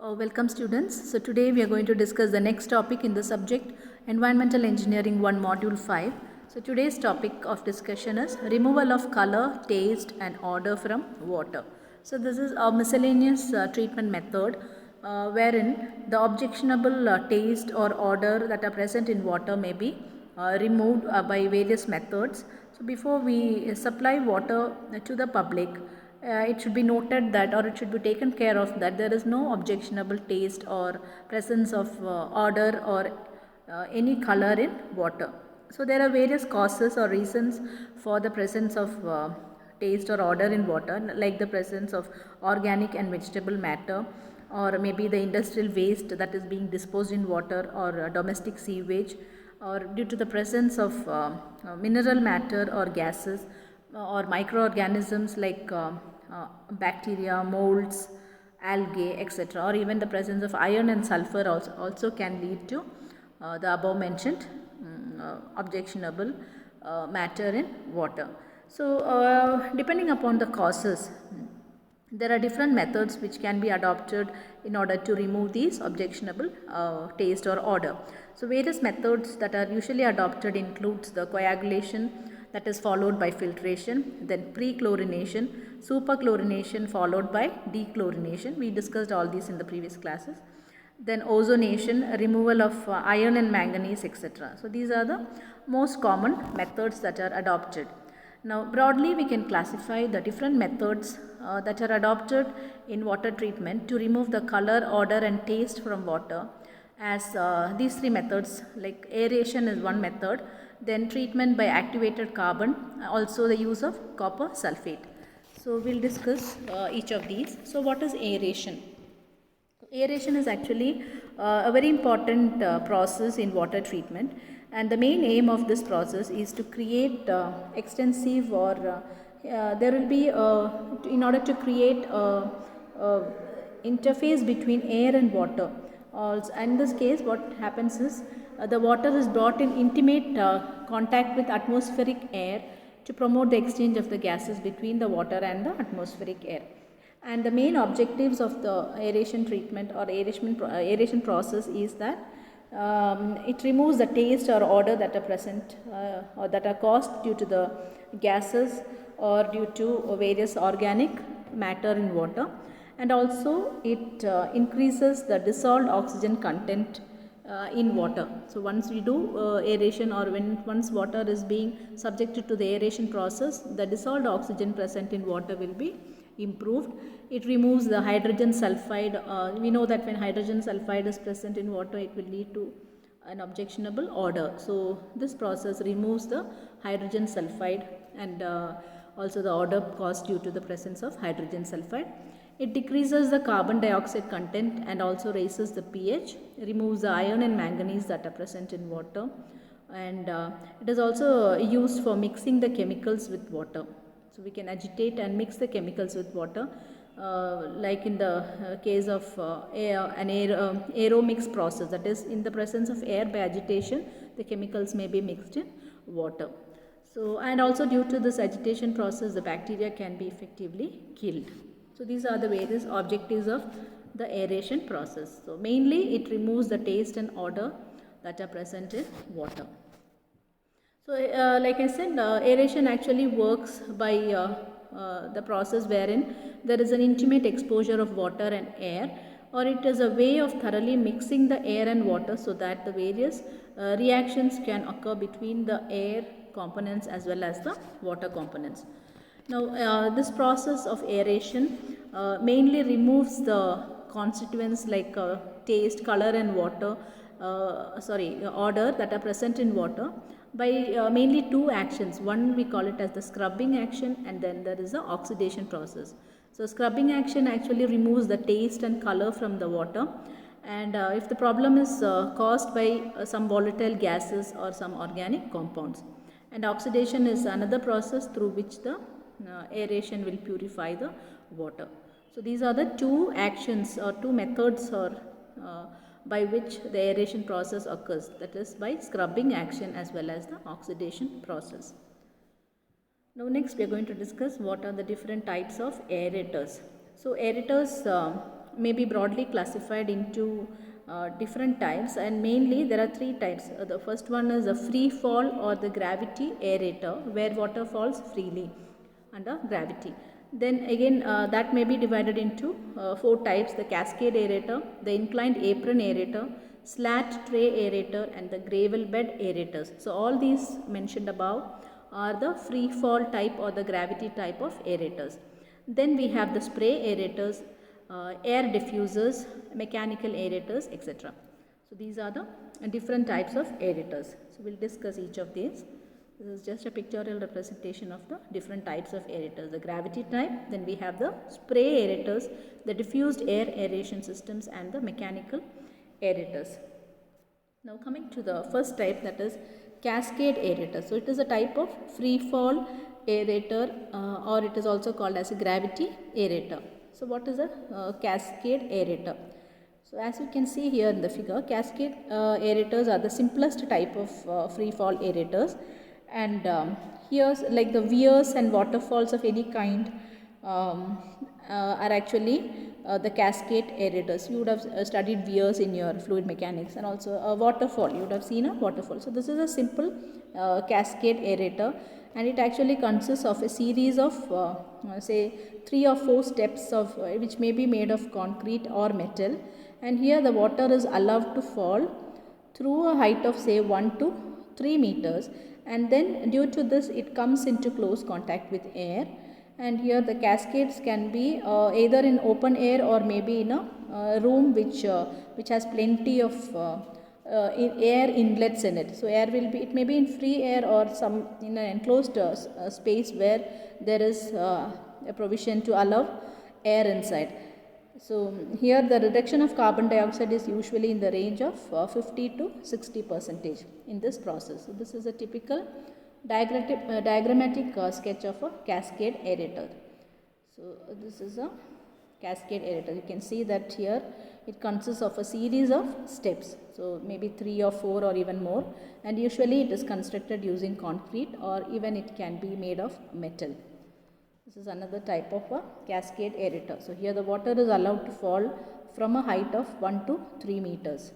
Welcome students. So today we are going to discuss the next topic in the subject Environmental Engineering 1 Module 5. So today's topic of discussion is removal of color, taste and odor from water. So this is a miscellaneous treatment method wherein the objectionable taste or odor that are present in water may be removed by various methods. So before we supply water to the public, it should be noted that, or it should be taken care of that, there is no objectionable taste or presence of odor or any color in water. So there are various causes or reasons for the presence of taste or odor in water, like the presence of organic and vegetable matter, or maybe the industrial waste that is being disposed in water, or domestic sewage, or due to the presence of mineral matter or gases, or microorganisms like bacteria, molds, algae, etc., or even the presence of iron and sulfur also can lead to the above mentioned objectionable matter in water. So depending upon the causes, there are different methods which can be adopted in order to remove these objectionable taste or odor. So various methods that are usually adopted includes the coagulation, that is followed by filtration, then pre-chlorination, superchlorination followed by dechlorination. We discussed all these in the previous classes. Then ozonation, removal of iron and manganese, etc. So these are the most common methods that are adopted. Now broadly we can classify the different methods that are adopted in water treatment to remove the color, odor and taste from water as these three methods, like aeration is one method, then treatment by activated carbon, also the use of copper sulfate. So we'll discuss each of these. So what is aeration? Aeration is actually a very important process in water treatment, and the main aim of this process is to create extensive or there will be in order to create interface between air and water. In this case what happens is the water is brought in intimate contact with atmospheric air to promote the exchange of the gases between the water and the atmospheric air. And the main objectives of the aeration treatment or aeration process is that it removes the taste or odor that are present or that are caused due to the gases or due to various organic matter in water, and also it increases the dissolved oxygen content in water. So once we do aeration, or once water is being subjected to the aeration process, the dissolved oxygen present in water will be improved. It removes the hydrogen sulfide. We know that when hydrogen sulfide is present in water, it will lead to an objectionable odor. So this process removes the hydrogen sulfide and also the odor caused due to the presence of hydrogen sulfide. It decreases the carbon dioxide content and also raises the pH, removes the iron and manganese that are present in water, and it is also used for mixing the chemicals with water. So we can agitate and mix the chemicals with water, like in the case of aero mix process, that is, in the presence of air, by agitation the chemicals may be mixed in water. So, and also due to this agitation process, the bacteria can be effectively killed. So these are the various objectives of the aeration process. So mainly it removes the taste and odor that are present in water. So like I said, aeration actually works by the process wherein there is an intimate exposure of water and air, or it is a way of thoroughly mixing the air and water so that the various reactions can occur between the air components as well as the water components. Now this process of aeration mainly removes the constituents like taste, color and odor that are present in water by mainly two actions. One we call it as the scrubbing action, and then there is the oxidation process. So scrubbing action actually removes the taste and color from the water, and if the problem is caused by some volatile gases or some organic compounds. And oxidation is another process through which the aeration will purify the water. So these are the two actions or two methods or by which the aeration process occurs, that is by scrubbing action as well as the oxidation process. Now next we are going to discuss what are the different types of aerators. So aerators may be broadly classified into different types, and mainly there are three types. The first one is a free fall or the gravity aerator, where water falls freely under gravity. Then again that may be divided into four types: the cascade aerator, the inclined apron aerator, slat tray aerator, and the gravel bed aerators. So all these mentioned above are the free fall type or the gravity type of aerators. Then we have the spray aerators, air diffusers, mechanical aerators, etc. So these are the different types of aerators. So we will discuss each of these. This is just a pictorial representation of the different types of aerators. The gravity type, then we have the spray aerators, the diffused air aeration systems, and the mechanical aerators. Now coming to the first type, that is cascade aerator. So it is a type of free fall aerator, or it is also called as a gravity aerator. So what is a cascade aerator? So as you can see here in the figure, cascade aerators are the simplest type of free fall aerators, and here's like the weirs and waterfalls of any kind are actually the cascade aerators. You would have studied weirs in your fluid mechanics, and also a waterfall, you would have seen a waterfall. So this is a simple cascade aerator, and it actually consists of a series of say 3 or 4 steps of which may be made of concrete or metal, and here the water is allowed to fall through a height of say 1 to 3 meters, and then due to this it comes into close contact with air. And here the cascades can be either in open air or maybe in a room which has plenty of air inlets in it. So air will be, it may be in free air or some in an enclosed space where there is a provision to allow air inside. So here the reduction of carbon dioxide is usually in the range of 50 to 60% in this process. So this is a typical diagrammatic sketch of a cascade aerator. So this is a cascade aerator. You can see that here it consists of a series of steps. So maybe 3 or 4 or even more, and usually it is constructed using concrete or even it can be made of metal. This is another type of a cascade aerator. So here the water is allowed to fall from a height of 1 to 3 meters.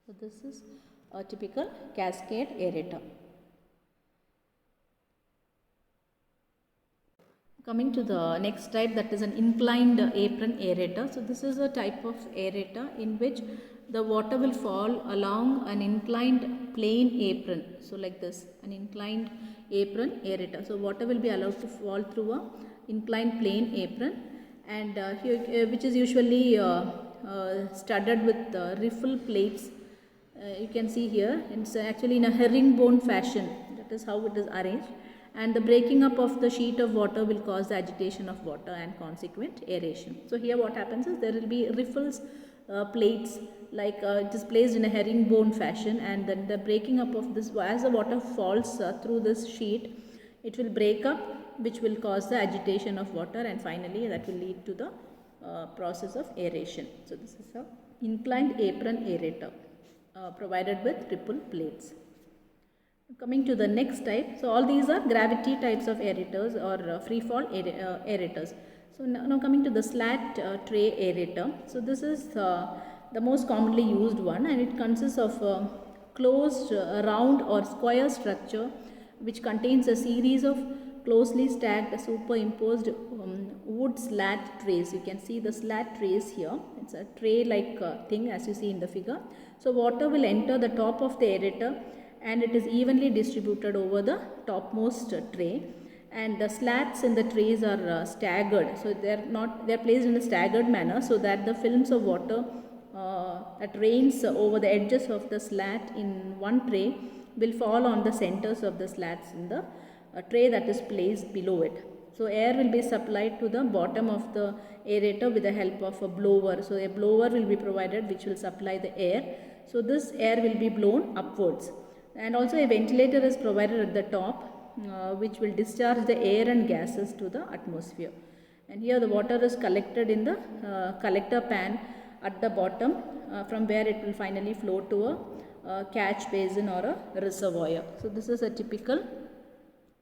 So this is a typical cascade aerator. Coming to the next type, that is an inclined apron aerator. So this is a type of aerator in which the water will fall along an inclined plane apron. So like this, an inclined apron aerator. So water will be allowed to fall through a inclined plane apron, and here which is usually studded with riffle plates. You can see here it's actually in a herringbone fashion. That is how it is arranged, and the breaking up of the sheet of water will cause the agitation of water and consequent aeration. So here what happens is there will be riffles plates, like it is placed in a herringbone fashion, and then the breaking up of this, as the water falls through this sheet, it will break up, which will cause the agitation of water, and finally that will lead to the process of aeration. So this is a inclined apron aerator provided with ripple plates. Coming to the next type, so all these are gravity types of aerators or free fall aerators. So now coming to the slat tray aerator. So this is the most commonly used one, and it consists of a closed round or square structure which contains a series of closely stacked superimposed wood slat trays. You can see the slat trays here. It's a tray like thing as you see in the figure. So water will enter the top of the aerator, and it is evenly distributed over the topmost tray, and the slats in the trays are staggered. So they are placed in a staggered manner so that the films of water that rains over the edges of the slat in one tray will fall on the centers of the slats in the tray that is placed below it. So air will be supplied to the bottom of the aerator with the help of a blower. So a blower will be provided which will supply the air. So this air will be blown upwards, and also a ventilator is provided at the top which will discharge the air and gases to the atmosphere. And here the water is collected in the collector pan at the bottom, from where it will finally flow to a catch basin or a reservoir. So this is a typical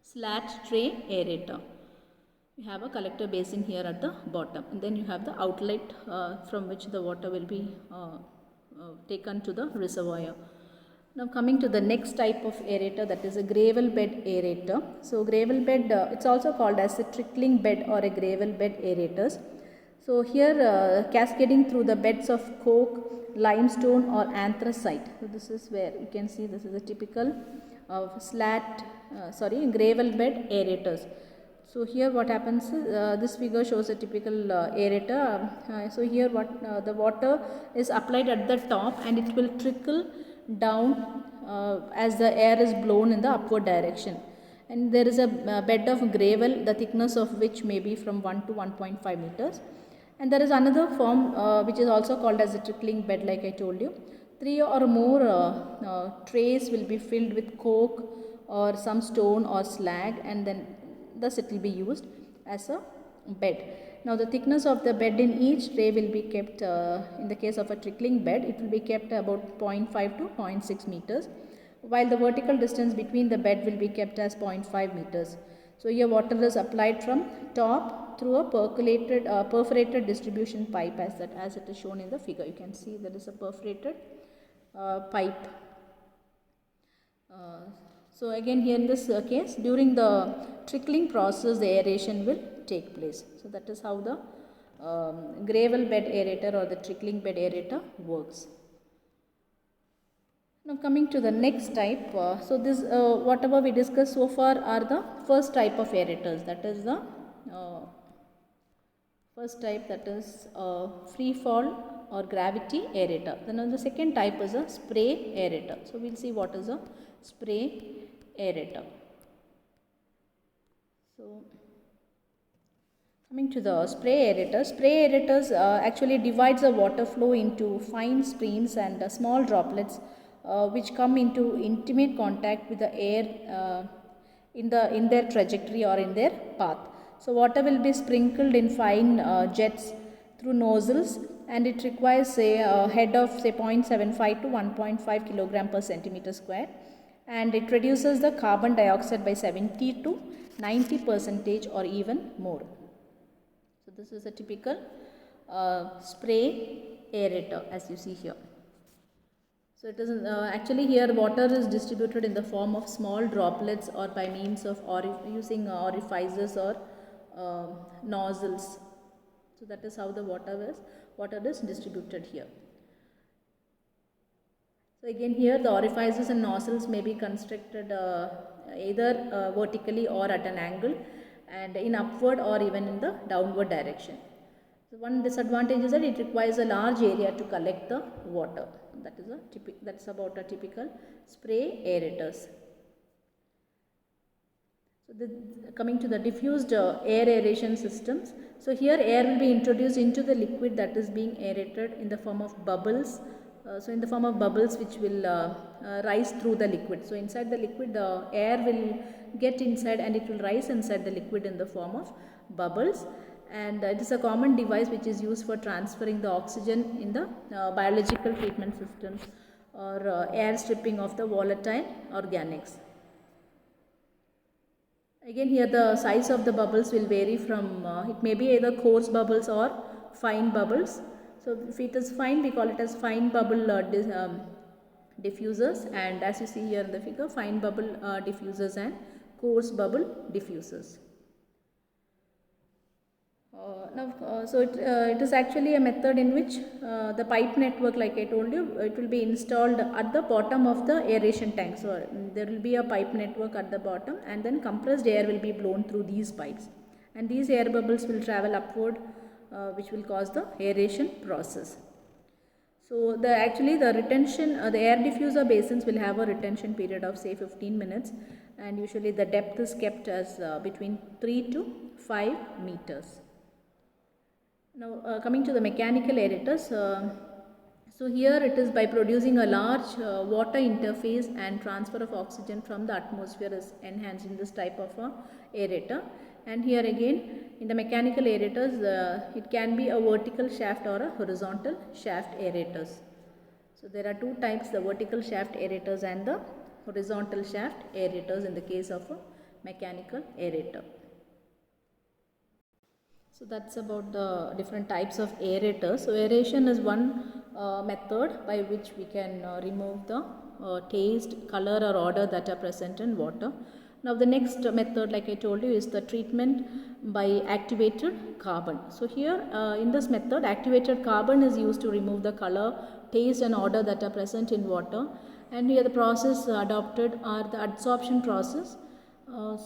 slat tray aerator. You have a collector basin here at the bottom, and then you have the outlet from which the water will be taken to the reservoir. Now coming to the next type of aerator, that is a gravel bed aerator. So gravel bed, it's also called as a trickling bed or a gravel bed aerators. So here cascading through the beds of coke, limestone or anthracite. So this is where you can see this is a typical gravel bed aerators. So here what happens is, this figure shows a typical aerator. So here the water is applied at the top and it will trickle down as the air is blown in the upward direction. And there is a bed of gravel, the thickness of which may be from 1 to 1.5 meters. And there is another form which is also called as a trickling bed, like I told you. 3 or more trays will be filled with coke or some stone or slag, and then thus it will be used as a bed. Now the thickness of the bed in each tray will be kept, in the case of a trickling bed, it will be kept about 0.5 to 0.6 meters, while the vertical distance between the bed will be kept as 0.5 meters. So here water is applied from top through a perforated distribution pipe, as it is shown in the figure. You can see there is a perforated pipe. So again here in this case, during the trickling process, the aeration will take place. So that is how the gravel bed aerator or the trickling bed aerator works. Now coming to the next type, so this whatever we discussed so far are the first type of aerators, that is the first type, that is free fall or gravity aerator. Then the second type is a spray aerator. So we will see what is a spray aerator. So coming to the spray aerators actually divides the water flow into fine streams and small droplets which come into intimate contact with the air in their trajectory or in their path. So water will be sprinkled in fine jets through nozzles, and it requires a head of say 0.75 to 1.5 kilogram per centimeter square, and it reduces the carbon dioxide by 70 to 90% or even more. So this is a typical spray aerator, as you see here. So it is actually here water is distributed in the form of small droplets or by means of using orifices or nozzles. So that is how the water is distributed here. So again here the orifices and nozzles may be constructed either vertically or at an angle, and in upward or even in the downward direction. So one disadvantage is that it requires a large area to collect the water. That's about a typical spray aerators. So coming to the diffused air aeration systems. So here air will be introduced into the liquid that is being aerated in the form of bubbles. So in the form of bubbles which will rise through the liquid. So inside the liquid the air will get inside and it will rise inside the liquid in the form of bubbles, and it is a common device which is used for transferring the oxygen in the biological treatment systems or air stripping of the volatile organics. Again here the size of the bubbles will vary from, it may be either coarse bubbles or fine bubbles. So if it is fine, we call it as fine bubble diffusers, and as you see here in the figure, fine bubble diffusers and coarse bubble diffusers. So it is actually a method in which the pipe network, like I told you, it will be installed at the bottom of the aeration tank. So there will be a pipe network at the bottom, and then compressed air will be blown through these pipes, and these air bubbles will travel upward, which will cause the aeration process. So the air diffuser basins will have a retention period of say 15 minutes, and usually the depth is kept as between 3 to 5 meters. Now coming to the mechanical aerators, so here it is by producing a large water interface and transfer of oxygen from the atmosphere is enhanced in this type of aerator. And here again in the mechanical aerators, it can be a vertical shaft or a horizontal shaft aerators. So there are two types, the vertical shaft aerators and the horizontal shaft aerators in the case of a mechanical aerator. So that's about the different types of aerators. So aeration is one method by which we can remove the taste, color or odor that are present in water. Now the next method, like I told you, is the treatment by activated carbon. So here in this method, activated carbon is used to remove the color, taste and odor that are present in water. And here the process adopted are the adsorption process.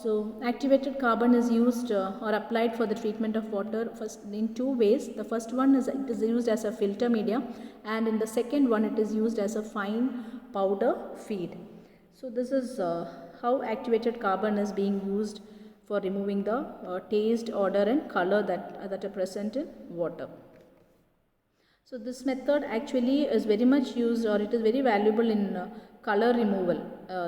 So activated carbon is used or applied for the treatment of water first in two ways. The first one is it is used as a filter media, and in the second one it is used as a fine powder feed. So this is how activated carbon is being used for removing the taste, odor and color that are present in water. So this method actually is very much used, or it is very valuable in color removal,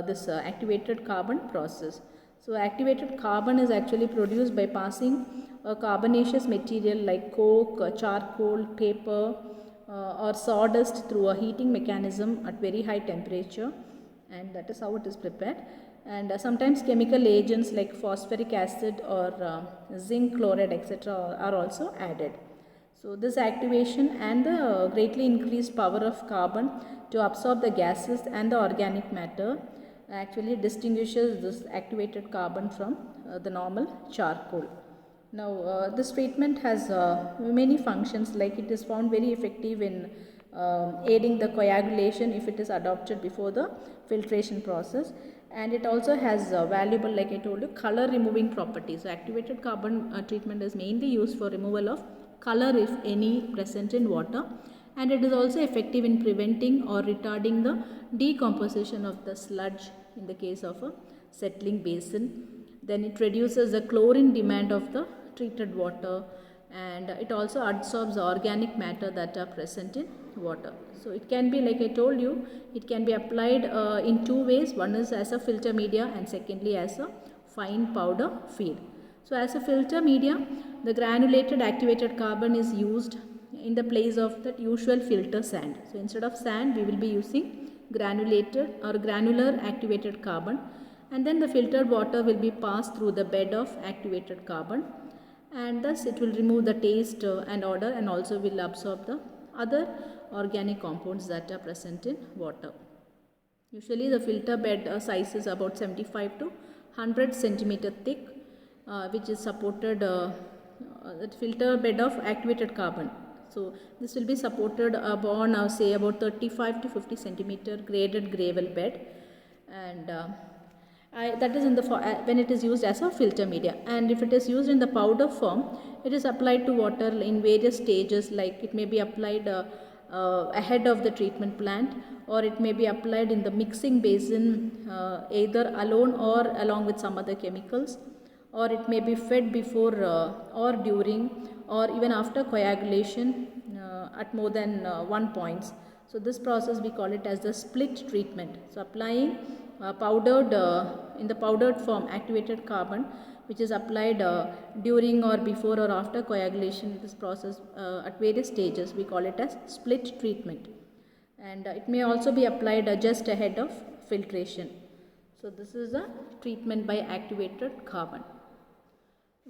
this activated carbon process. So activated carbon is actually produced by passing a carbonaceous material like coke, charcoal, paper or sawdust through a heating mechanism at very high temperature, and that is how it is prepared. And sometimes chemical agents like phosphoric acid or zinc chloride etc. are also added. So this activation and the greatly increased power of carbon to absorb the gases and the organic matter actually distinguishes this activated carbon from the normal charcoal. Now this treatment has many functions, like it is found very effective in aiding the coagulation if it is adopted before the filtration process, and it also has valuable, like I told you, color removing properties. So activated carbon treatment is mainly used for removal of color if any present in water, and it is also effective in preventing or retarding the decomposition of the sludge in the case of a settling basin. Then it reduces the chlorine demand of the treated water, and it also adsorbs the organic matter that are present in water. So it can be, like I told you, it can be applied in two ways. One is as a filter media and secondly as a fine powder feed. So as a filter media, the granulated activated carbon is used in the place of that usual filter sand. So instead of sand we will be using granulated or granular activated carbon, and then the filtered water will be passed through the bed of activated carbon, and thus it will remove the taste and odor, and also will absorb the other organic compounds that are present in water. Usually the filter bed size is about 75 to 100 centimeter thick, which is supported that filter bed of activated carbon. So this will be supported upon say about 35 to 50 centimeter graded gravel bed, and that is in the when it is used as a filter media. And if it is used in the powder form, it is applied to water in various stages, like it may be applied ahead of the treatment plant, or it may be applied in the mixing basin either alone or along with some other chemicals, or it may be fed before or during or even after coagulation at more than 1 points. So this process we call it as the split treatment. So applying powdered in the powdered form activated carbon, which is applied during or before or after coagulation. This process at various stages we call it as split treatment, and it may also be applied just ahead of filtration. So this is a treatment by activated carbon.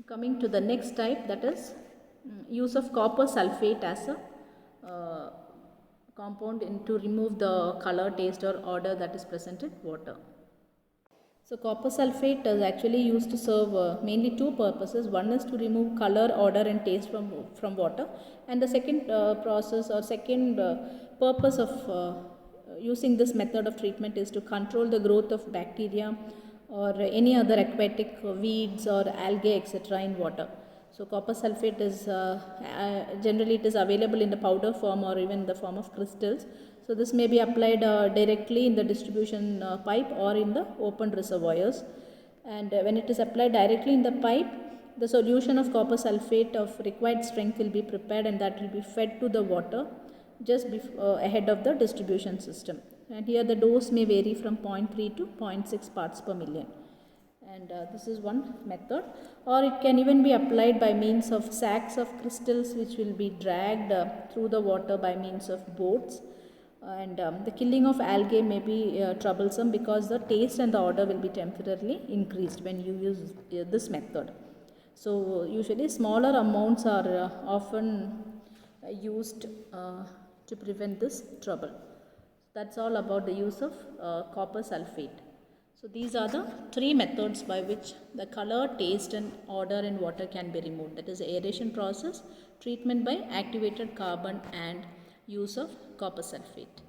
Coming to the next type, that is use of copper sulfate as a compound to remove the color, taste or odor that is present in water. So copper sulfate is actually used to serve mainly two purposes. One is to remove color, odor and taste from water, and the second process or second purpose of using this method of treatment is to control the growth of bacteria or any other aquatic weeds or algae etc. in water. So copper sulfate is generally it is available in the powder form or even the form of crystals. So this may be applied directly in the distribution pipe or in the open reservoirs, and when it is applied directly in the pipe, the solution of copper sulfate of required strength will be prepared, and that will be fed to the water just ahead of the distribution system. And here the dose may vary from 0.3 to 0.6 parts per million, and this is one method. Or it can even be applied by means of sacks of crystals which will be dragged through the water by means of boats, and the killing of algae may be troublesome because the taste and the odor will be temporarily increased when you use this method. So usually smaller amounts are often used to prevent this trouble. That's all about the use of copper sulfate. So these are the three methods by which the color, taste and odor in water can be removed. That is aeration process, treatment by activated carbon and use of copper sulfate.